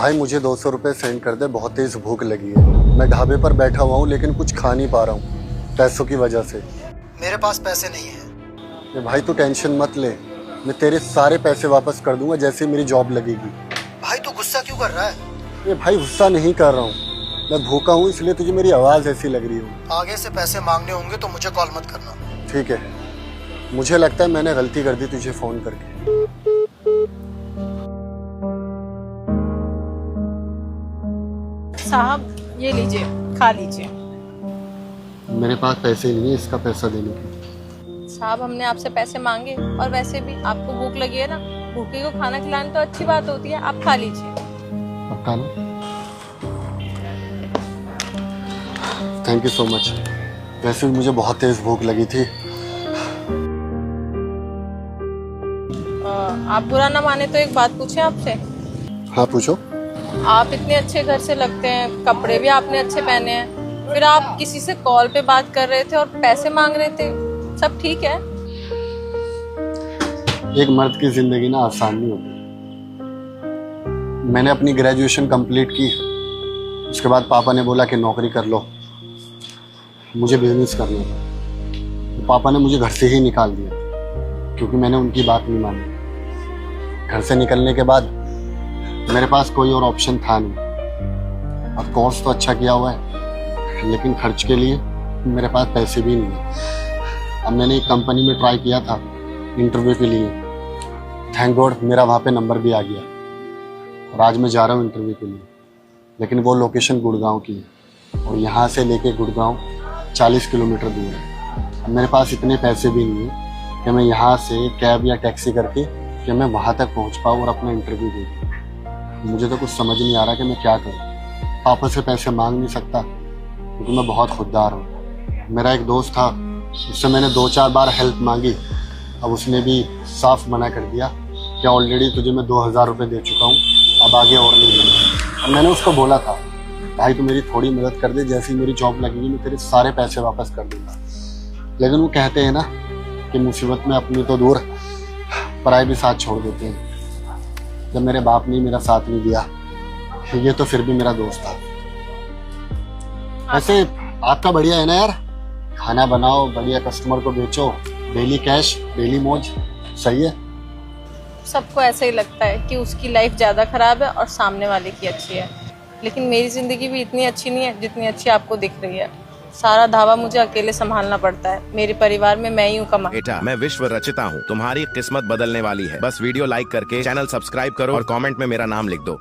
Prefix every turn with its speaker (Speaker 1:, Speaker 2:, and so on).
Speaker 1: भाई मुझे 200 रुपये सेंड कर दे, बहुत तेज़ भूख लगी है। मैं ढाबे पर बैठा हुआ हूँ लेकिन कुछ खा नहीं पा रहा हूँ पैसों की वजह से।
Speaker 2: मेरे पास पैसे नहीं हैं।
Speaker 1: ये भाई तू टेंशन मत ले, मैं तेरे सारे पैसे वापस कर दूंगा जैसे ही मेरी जॉब लगेगी।
Speaker 2: भाई तू गुस्सा क्यों कर रहा है?
Speaker 1: ये भाई गुस्सा नहीं कर रहा हूँ, मैं भूखा हूँ इसलिए तुझे मेरी आवाज़ ऐसी लग रही हो।
Speaker 2: आगे से पैसे मांगने होंगे तो मुझे कॉल मत करना।
Speaker 1: ठीक है, मुझे लगता है मैंने गलती कर दी तुझे फ़ोन करके।
Speaker 3: साहब ये लीजिए, खा लीजिए।
Speaker 1: मेरे पास पैसे नहीं है इसका पैसा देने के।
Speaker 3: साहब हमने आपसे पैसे मांगे और वैसे भी आपको भूख लगी है ना, भूखे को खाना खिलाना तो अच्छी बात होती है, आप खा लीजिए।
Speaker 1: पक्का ना? Thank you so much. वैसे भी मुझे बहुत तेज़ भूख लगी थी।
Speaker 3: आप बुरा ना माने तो एक बात पूछें आपसे?
Speaker 1: हाँ पूछो।
Speaker 3: आप इतने अच्छे घर से लगते हैं, कपड़े भी आपने अच्छे पहने हैं, फिर आप किसी से कॉल पे बात कर रहे थे और पैसे मांग रहे थे, सब ठीक है?
Speaker 1: एक मर्द की जिंदगी ना आसान नहीं होती। मैंने अपनी ग्रेजुएशन कंप्लीट की, उसके बाद पापा ने बोला कि नौकरी कर लो, मुझे बिजनेस करना था। तो पापा ने मुझे घर से ही निकाल दिया क्योंकि मैंने उनकी बात नहीं मानी। घर से निकलने के बाद मेरे पास कोई और ऑप्शन था नहीं। अब कोर्स तो अच्छा किया हुआ है लेकिन खर्च के लिए मेरे पास पैसे भी नहीं है। अब मैंने एक कंपनी में ट्राई किया था इंटरव्यू के लिए, थैंक गॉड मेरा वहाँ पे नंबर भी आ गया और आज मैं जा रहा हूँ इंटरव्यू के लिए। लेकिन वो लोकेशन गुड़गांव की है और यहाँ से लेके गुड़गांव 40 किलोमीटर दूर है। अब मेरे पास इतने पैसे भी नहीं है कि मैं यहाँ से कैब या टैक्सी करके कि मैं वहाँ तक पहुँच पाऊँ और अपना इंटरव्यू दे दूँ। मुझे तो कुछ समझ नहीं आ रहा कि मैं क्या करूँ। पापा से पैसे मांग नहीं सकता क्योंकि मैं बहुत खुददार हूँ। मेरा एक दोस्त था, उससे मैंने 2-4 बार हेल्प मांगी, अब उसने भी साफ मना कर दिया कि ऑलरेडी तुझे मैं 2000 रुपये दे चुका हूँ, अब आगे और नहीं मिलेगा। और मैंने उसको बोला था भाई तू मेरी थोड़ी मदद कर दे, जैसे ही मेरी जॉब लगेगी मैं तेरे सारे पैसे वापस कर दूँगा। लेकिन वो कहते हैं ना कि मुसीबत में अपनी तो दूर पराई भी साथ छोड़ देते हैं। जब मेरे बाप ने मेरा साथ नहीं दिया, ये तो फिर भी मेरा दोस्त था। वैसे आपका बढ़िया है ना यार, खाना बनाओ, बढ़िया कस्टमर को बेचो, डेली कैश, डेली मौज, सही है।
Speaker 3: सबको ऐसा ही लगता है कि उसकी लाइफ ज़्यादा खराब है और सामने वाले की अच्छी है, लेकिन मेरी ज़िंदगी भी इतनी अच्छी नहीं है जितनी अच्छी आपको दिख रही है। सारा धावा मुझे अकेले संभालना पड़ता है, मेरे परिवार में मैं ही हूँ कमा।
Speaker 4: बेटा मैं विश्व रचिता हूँ, तुम्हारी किस्मत बदलने वाली है। बस वीडियो लाइक करके चैनल सब्सक्राइब करो और कमेंट में मेरा नाम लिख दो।